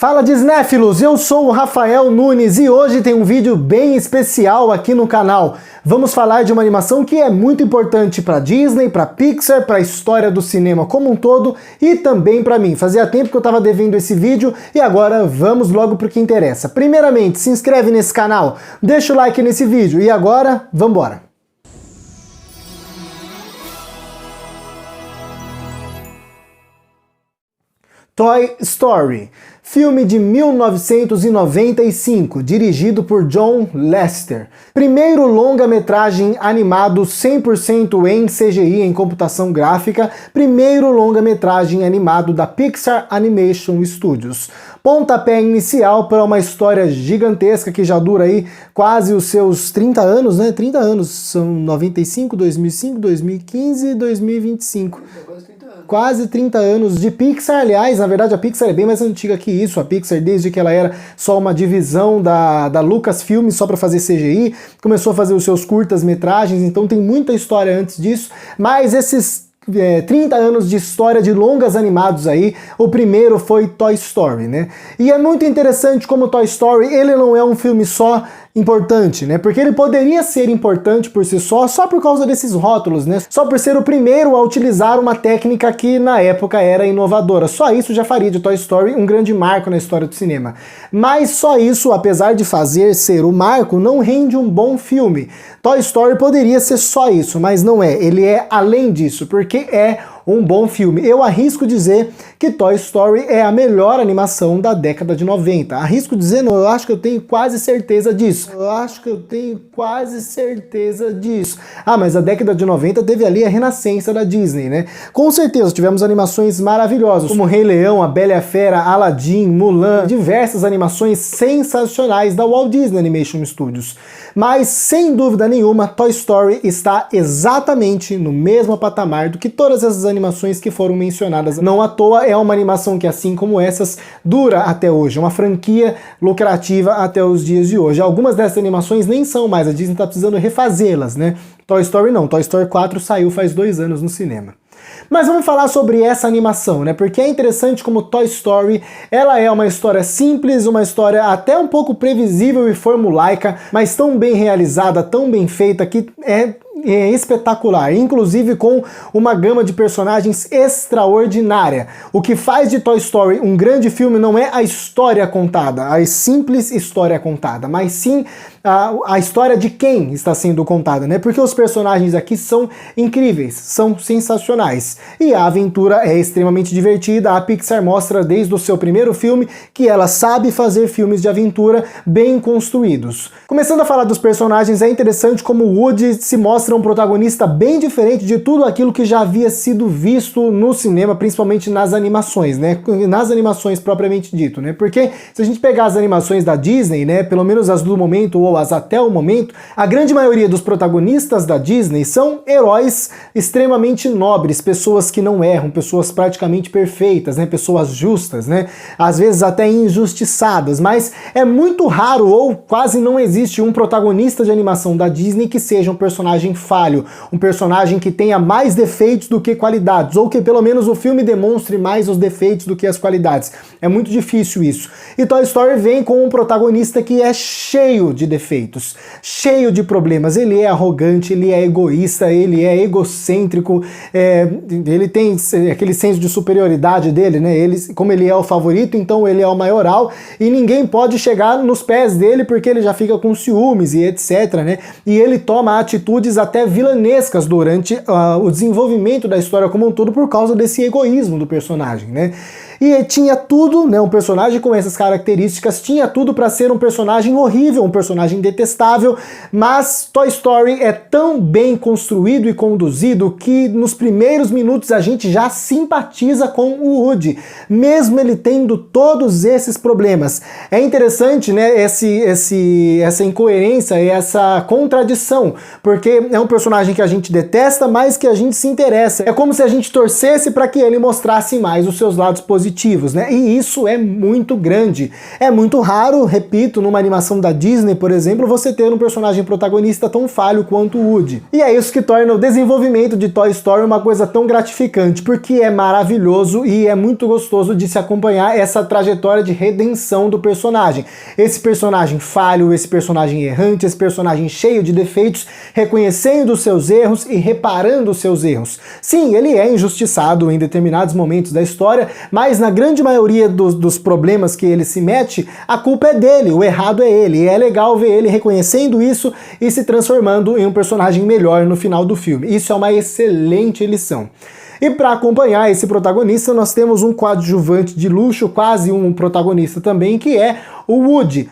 Fala Disnéfilos, eu sou o Rafael Nunes e hoje tem um vídeo bem especial aqui no canal. Vamos falar de uma animação que é muito importante para Disney, para Pixar, para a história do cinema como um todo e também para mim. Fazia tempo que eu estava devendo esse vídeo e agora vamos logo para o que interessa. Primeiramente, se inscreve nesse canal, deixa o like nesse vídeo e agora, vamos embora. Toy Story, filme de 1995, dirigido por John Lasseter. Primeiro longa-metragem animado 100% em CGI, em computação gráfica, primeiro longa-metragem animado da Pixar Animation Studios. Pontapé inicial para uma história gigantesca que já dura aí quase os seus 30 anos, né? 30 anos, são 95, 2005, 2015 e 2025. Quase 30 anos de Pixar, aliás, na verdade a Pixar é bem mais antiga que isso, a Pixar desde que ela era só uma divisão da Lucasfilm só para fazer CGI, começou a fazer os seus curtas-metragens, então tem muita história antes disso, mas esses 30 anos de história de longas animados aí, o primeiro foi Toy Story, né? E é muito interessante como Toy Story, ele não é um filme só importante, né? Porque ele poderia ser importante por si só por causa desses rótulos, né? Só por ser o primeiro a utilizar uma técnica que na época era inovadora. Só isso já faria de Toy Story um grande marco na história do cinema. Mas só isso, apesar de fazer ser o marco, não rende um bom filme. Toy Story poderia ser só isso, mas não é. Ele é além disso, porque é um bom filme. Eu arrisco dizer que Toy Story é a melhor animação da década de 90. Arrisco dizer não, eu acho que eu tenho quase certeza disso. Ah, mas a década de 90 teve ali a renascença da Disney, né? Com certeza tivemos animações maravilhosas, como Rei Leão, A Bela e a Fera, Aladdin, Mulan, diversas animações sensacionais da Walt Disney Animation Studios. Mas, sem dúvida nenhuma, Toy Story está exatamente no mesmo patamar do que todas essas animações que foram mencionadas. Não à toa é uma animação que, assim como essas, dura até hoje, uma franquia lucrativa até os dias de hoje. Algumas dessas animações nem são mais, a Disney está precisando refazê-las, né? Toy Story não, Toy Story 4 saiu faz 2 anos no cinema. Mas vamos falar sobre essa animação, né? Porque é interessante como Toy Story, ela é uma história simples, uma história até um pouco previsível e formulaica, mas tão bem realizada, tão bem feita, que é espetacular, inclusive com uma gama de personagens extraordinária. O que faz de Toy Story um grande filme não é a história contada, a simples história contada, mas sim a história de quem está sendo contada, né? Porque os personagens aqui são incríveis, são sensacionais. E a aventura é extremamente divertida. A Pixar mostra desde o seu primeiro filme que ela sabe fazer filmes de aventura bem construídos. Começando a falar dos personagens, é interessante como o Woody se mostra um protagonista bem diferente de tudo aquilo que já havia sido visto no cinema, principalmente nas animações, né? Nas animações propriamente dito, né? Porque se a gente pegar as animações da Disney, né? Pelo menos as do momento ou as até o momento, a grande maioria dos protagonistas da Disney são heróis extremamente nobres, pessoas que não erram, pessoas praticamente perfeitas, né? Pessoas justas, né? Às vezes até injustiçadas, mas é muito raro ou quase não existe um protagonista de animação da Disney que seja um personagem falho, um personagem que tenha mais defeitos do que qualidades, ou que pelo menos o filme demonstre mais os defeitos do que as qualidades. É muito difícil isso. E Toy Story vem com um protagonista que é cheio de defeitos, cheio de problemas. Ele é arrogante, ele é egoísta, ele é egocêntrico, ele tem aquele senso de superioridade dele, né? Como ele é o favorito, então ele é o maioral e ninguém pode chegar nos pés dele porque ele já fica com ciúmes e etc, né? E ele toma atitudes até vilanescas durante o desenvolvimento da história como um todo por causa desse egoísmo do personagem, né? E tinha tudo, né, um personagem com essas características, tinha tudo para ser um personagem horrível, um personagem detestável, mas Toy Story é tão bem construído e conduzido que nos primeiros minutos a gente já simpatiza com o Woody, mesmo ele tendo todos esses problemas. É interessante, né, essa incoerência e essa contradição, porque é um personagem que a gente detesta, mas que a gente se interessa. É como se a gente torcesse para que ele mostrasse mais os seus lados positivos positivos, né? E isso é muito grande. É muito raro, repito, numa animação da Disney, por exemplo, você ter um personagem protagonista tão falho quanto o Woody. E é isso que torna o desenvolvimento de Toy Story uma coisa tão gratificante, porque é maravilhoso e é muito gostoso de se acompanhar essa trajetória de redenção do personagem. Esse personagem falho, esse personagem errante, esse personagem cheio de defeitos, reconhecendo os seus erros e reparando os seus erros. Sim, ele é injustiçado em determinados momentos da história, mas na grande maioria dos problemas que ele se mete, a culpa é dele, o errado é ele. E é legal ver ele reconhecendo isso e se transformando em um personagem melhor no final do filme. Isso é uma excelente lição. E para acompanhar esse protagonista, nós temos um coadjuvante de luxo, quase um protagonista também, que é o Woody.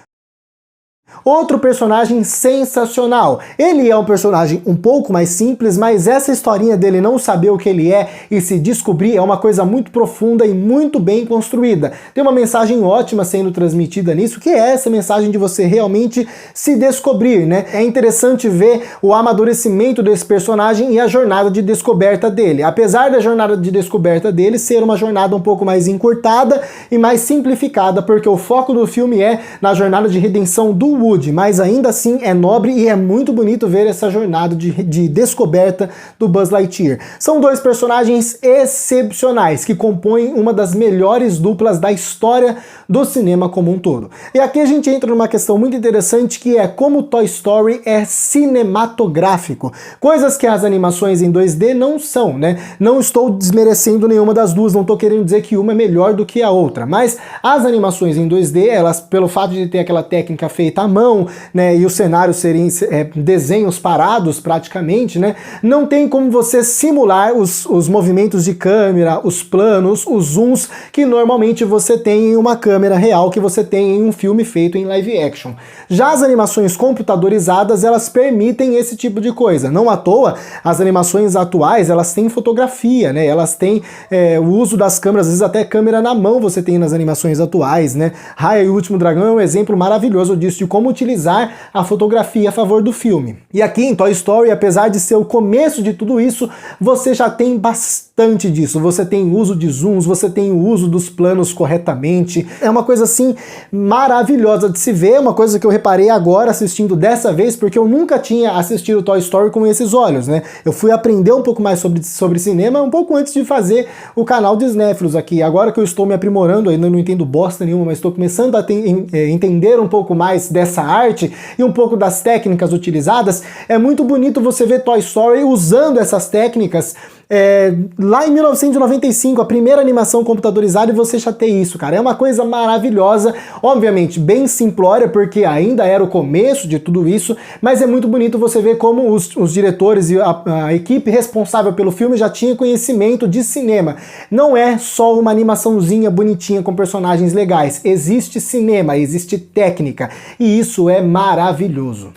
Outro personagem sensacional. Ele é um personagem um pouco mais simples, mas essa historinha dele não saber o que ele é e se descobrir é uma coisa muito profunda e muito bem construída. Tem uma mensagem ótima sendo transmitida nisso, que é essa mensagem de você realmente se descobrir, né? É interessante ver o amadurecimento desse personagem e a jornada de descoberta dele. Apesar da jornada de descoberta dele ser uma jornada um pouco mais encurtada e mais simplificada, porque o foco do filme é na jornada de redenção do Woody, mas ainda assim é nobre e é muito bonito ver essa jornada de descoberta do Buzz Lightyear. São dois personagens excepcionais que compõem uma das melhores duplas da história do cinema como um todo. E aqui a gente entra numa questão muito interessante, que é como Toy Story é cinematográfico, coisas que as animações em 2D não são, né? Não estou desmerecendo nenhuma das duas, não estou querendo dizer que uma é melhor do que a outra, mas as animações em 2D, elas, pelo fato de ter aquela técnica feita à mão, né, e os cenários serem desenhos parados praticamente, né, não tem como você simular os movimentos de câmera, os planos, os zooms que normalmente você tem em uma câmera real, que você tem em um filme feito em live action. Já as animações computadorizadas, elas permitem esse tipo de coisa. Não à toa, as animações atuais, elas têm fotografia, né, elas têm o uso das câmeras, às vezes até câmera na mão você tem nas animações atuais, né. Raya e o Último Dragão é um exemplo maravilhoso disso, de como utilizar a fotografia a favor do filme. E aqui em Toy Story, apesar de ser o começo de tudo isso, você já tem bastante disso. Você tem uso de zooms, você tem o uso dos planos corretamente. É uma coisa assim maravilhosa de se ver, uma coisa que eu reparei agora assistindo dessa vez, porque eu nunca tinha assistido Toy Story com esses olhos, né? Eu fui aprender um pouco mais sobre cinema um pouco antes de fazer o canal de Cinéfilos aqui. Agora que eu estou me aprimorando, ainda não entendo bosta nenhuma, mas estou começando a entender um pouco mais dessa arte e um pouco das técnicas utilizadas, é muito bonito você ver Toy Story usando essas técnicas lá em 1995, a primeira animação computadorizada, e você já tem isso, cara. É uma coisa maravilhosa, obviamente bem simplória, porque ainda era o começo de tudo isso, mas é muito bonito você ver como os diretores e a equipe responsável pelo filme já tinha conhecimento de cinema. Não é só uma animaçãozinha bonitinha com personagens legais, existe cinema, existe técnica, e isso é maravilhoso.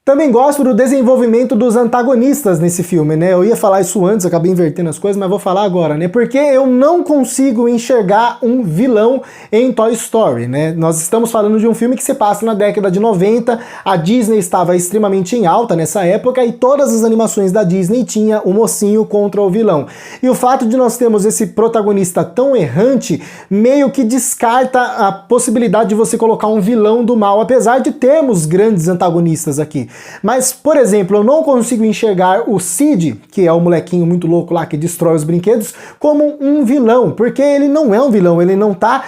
Também gosto do desenvolvimento dos antagonistas nesse filme, né? Eu ia falar isso antes, acabei invertendo as coisas, mas vou falar agora, né? Porque eu não consigo enxergar um vilão em Toy Story, né? Nós estamos falando de um filme que se passa na década de 90, a Disney estava extremamente em alta nessa época e todas as animações da Disney tinha o mocinho contra o vilão. E o fato de nós termos esse protagonista tão errante meio que descarta a possibilidade de você colocar um vilão do mal, apesar de termos grandes antagonistas aqui. Mas, por exemplo, eu não consigo enxergar o Sid, que é o molequinho muito louco lá que destrói os brinquedos, como um vilão, porque ele não é um vilão, ele não tá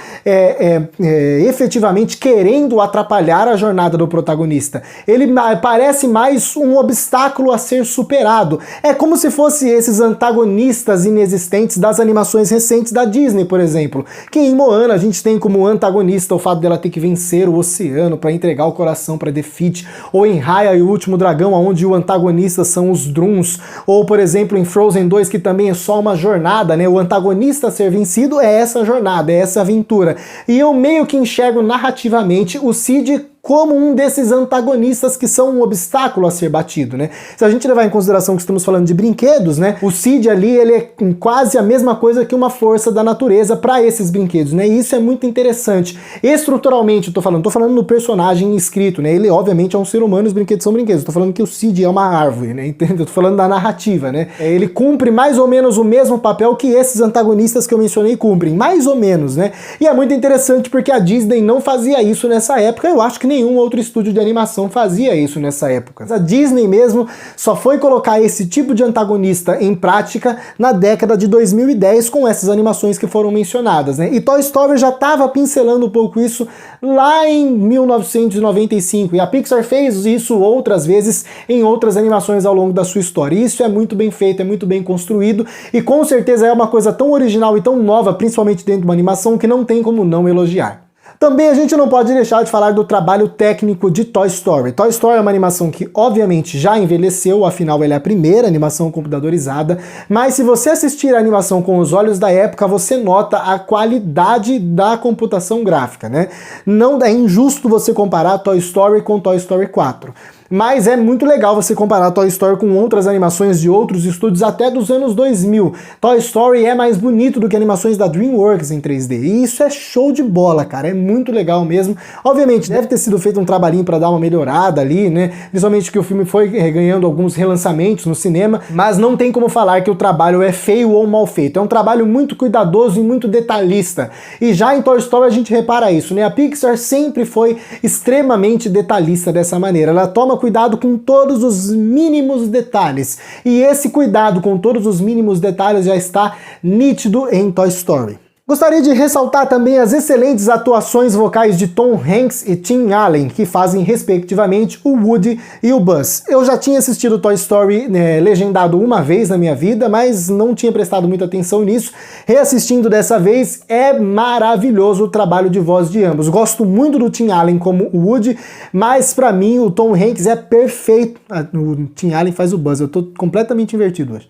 efetivamente querendo atrapalhar a jornada do protagonista. Ele parece mais um obstáculo a ser superado. É como se fosse esses antagonistas inexistentes das animações recentes da Disney, por exemplo, que em Moana a gente tem como antagonista o fato dela ter que vencer o oceano para entregar o coração para Defeat, ou em Raya e o Último Dragão, onde o antagonista são os Druns, ou por exemplo em Frozen 2, que também é só uma jornada, né? O antagonista a ser vencido é essa jornada, é essa aventura. E eu meio que enxergo narrativamente o Sid como um desses antagonistas que são um obstáculo a ser batido, né? Se a gente levar em consideração que estamos falando de brinquedos, né? O Sid ali, ele é quase a mesma coisa que uma força da natureza para esses brinquedos, né? E isso é muito interessante. Estruturalmente, tô falando no personagem escrito, né? Ele obviamente é um ser humano e os brinquedos são brinquedos. Tô falando que o Sid é uma árvore, né? Entendeu? Tô falando da narrativa, né? Ele cumpre mais ou menos o mesmo papel que esses antagonistas que eu mencionei cumprem, mais ou menos, né? E é muito interessante porque a Disney não fazia isso nessa época. Eu acho que nenhum outro estúdio de animação fazia isso nessa época. A Disney mesmo só foi colocar esse tipo de antagonista em prática na década de 2010 com essas animações que foram mencionadas, né? E Toy Story já estava pincelando um pouco isso lá em 1995, e a Pixar fez isso outras vezes em outras animações ao longo da sua história. E isso é muito bem feito, é muito bem construído, e com certeza é uma coisa tão original e tão nova, principalmente dentro de uma animação, que não tem como não elogiar. Também a gente não pode deixar de falar do trabalho técnico de Toy Story. Toy Story é uma animação que obviamente já envelheceu, afinal ela é a primeira animação computadorizada, mas se você assistir a animação com os olhos da época, você nota a qualidade da computação gráfica, né? Não é injusto você comparar Toy Story com Toy Story 4. Mas é muito legal você comparar Toy Story com outras animações de outros estúdios até dos anos 2000. Toy Story é mais bonito do que animações da DreamWorks em 3D. E isso é show de bola, cara. É muito legal mesmo. Obviamente, deve ter sido feito um trabalhinho para dar uma melhorada ali, né? Principalmente que o filme foi ganhando alguns relançamentos no cinema. Mas não tem como falar que o trabalho é feio ou mal feito. É um trabalho muito cuidadoso e muito detalhista. E já em Toy Story a gente repara isso, né? A Pixar sempre foi extremamente detalhista dessa maneira. Ela toma cuidado com todos os mínimos detalhes. E esse cuidado com todos os mínimos detalhes já está nítido em Toy Story. Gostaria de ressaltar também as excelentes atuações vocais de Tom Hanks e Tim Allen, que fazem respectivamente o Woody e o Buzz. Eu já tinha assistido Toy Story legendado uma vez na minha vida, mas não tinha prestado muita atenção nisso. Reassistindo dessa vez, é maravilhoso o trabalho de voz de ambos. Gosto muito do Tim Allen como o Woody, mas pra mim o Tom Hanks é perfeito. O Tim Allen faz o Buzz, eu tô completamente invertido hoje.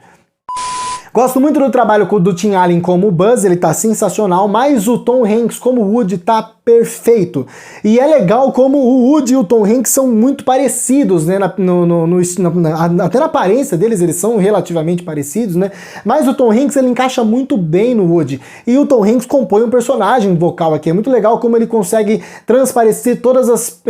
Gosto muito do trabalho do Tim Allen como o Buzz, ele tá sensacional, mas o Tom Hanks como Woody tá perfeito. E é legal como o Woody e o Tom Hanks são muito parecidos, né? Até na aparência deles, eles são relativamente parecidos, né? Mas o Tom Hanks, ele encaixa muito bem no Woody. E o Tom Hanks compõe um personagem vocal aqui. É muito legal como ele consegue transparecer todos os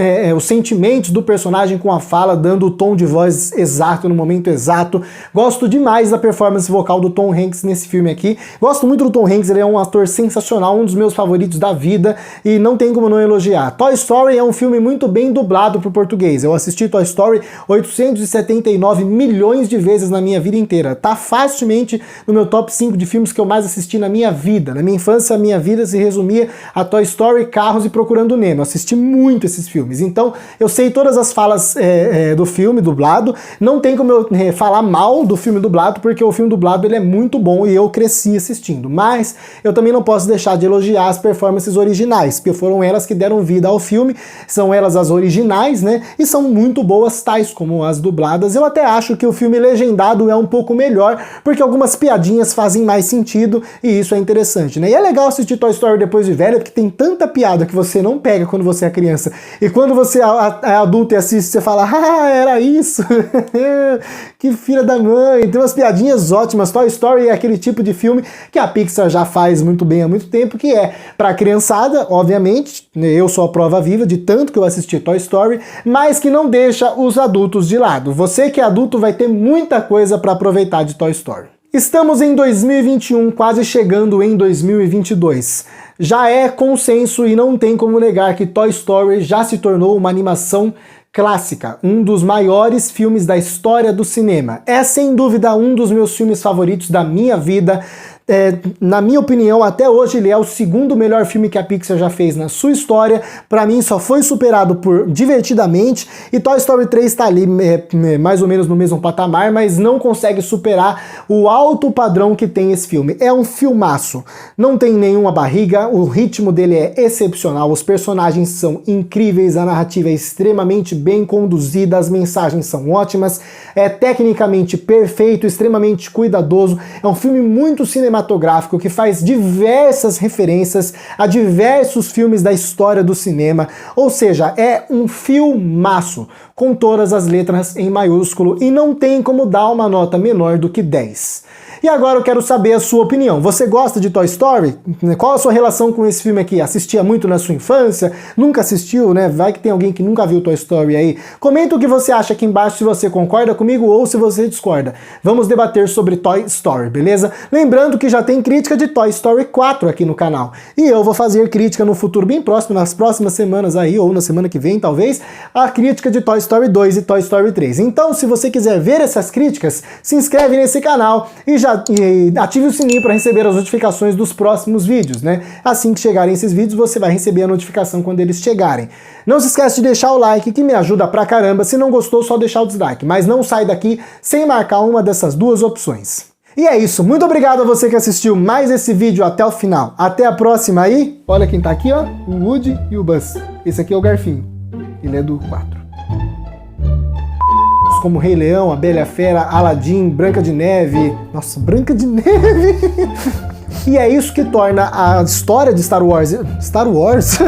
sentimentos do personagem com a fala, dando o tom de voz exato no momento exato. Gosto demais da performance vocal do Tom Hanks nesse filme aqui. Gosto muito do Tom Hanks, ele é um ator sensacional, um dos meus favoritos da vida, e não tem como não elogiar. Toy Story é um filme muito bem dublado para o português. Eu assisti Toy Story 879 milhões de vezes na minha vida inteira. Tá facilmente no meu top 5 de filmes que eu mais assisti na minha vida. Na minha infância, a minha vida se resumia a Toy Story, Carros e Procurando Nemo. Eu assisti muito esses filmes. Então, eu sei todas as falas do filme dublado. Não tem como eu falar mal do filme dublado, porque o filme dublado ele é muito bom e eu cresci assistindo. Mas eu também não posso deixar de elogiar as performances originais, porque foram elas que deram vida ao filme, são elas as originais, né? E são muito boas, tais como as dubladas. Eu até acho que o filme legendado é um pouco melhor, porque algumas piadinhas fazem mais sentido e isso é interessante, né? E é legal assistir Toy Story depois de velho, porque tem tanta piada que você não pega quando você é criança. E quando você é adulto e assiste, você fala, ah, era isso! Que filha da mãe! Tem umas piadinhas ótimas. Toy Story é aquele tipo de filme que a Pixar já faz muito bem há muito tempo, que é pra criançada, obviamente, eu sou a prova viva de tanto que eu assisti Toy Story, mas que não deixa os adultos de lado. Você que é adulto vai ter muita coisa para aproveitar de Toy Story. Estamos em 2021, quase chegando em 2022. Já é consenso e não tem como negar que Toy Story já se tornou uma animação clássica, um dos maiores filmes da história do cinema. É sem dúvida um dos meus filmes favoritos da minha vida. Na minha opinião, até hoje ele é o segundo melhor filme que a Pixar já fez na sua história. Pra mim só foi superado por Divertidamente, e Toy Story 3 tá ali mais ou menos no mesmo patamar, mas não consegue superar o alto padrão que tem esse filme. É um filmaço, não tem nenhuma barriga, o ritmo dele é excepcional, os personagens são incríveis, a narrativa é extremamente bem conduzida, as mensagens são ótimas, é tecnicamente perfeito, extremamente cuidadoso, é um filme muito cinematográfico, cinematográfico que faz diversas referências a diversos filmes da história do cinema, ou seja, é um filmaço, com todas as letras em maiúsculo e não tem como dar uma nota menor do que 10. E agora eu quero saber a sua opinião. Você gosta de Toy Story? Qual a sua relação com esse filme aqui? Assistia muito na sua infância? Nunca assistiu, né? Vai que tem alguém que nunca viu Toy Story aí. Comenta o que você acha aqui embaixo, se você concorda comigo ou se você discorda. Vamos debater sobre Toy Story, beleza? Lembrando que já tem crítica de Toy Story 4 aqui no canal. E eu vou fazer crítica no futuro bem próximo, nas próximas semanas aí, ou na semana que vem, talvez, a crítica de Toy Story 2 e Toy Story 3. Então, se você quiser ver essas críticas, se inscreve nesse canal e ative o sininho para receber as notificações dos próximos vídeos, né? Assim que chegarem esses vídeos, você vai receber a notificação quando eles chegarem. Não se esquece de deixar o like, que me ajuda pra caramba. Se não gostou, só deixar o dislike. Mas não sai daqui sem marcar uma dessas duas opções. E é isso. Muito obrigado a você que assistiu mais esse vídeo até o final. Até a próxima aí. Olha quem tá aqui, ó. O Woody e o Buzz. Esse aqui é o Garfinho. Ele é do 4. Como Rei Leão, A Bela e a Fera, Aladdin, Branca de Neve... Nossa, Branca de Neve! E é isso que torna a história de Star Wars... Star Wars?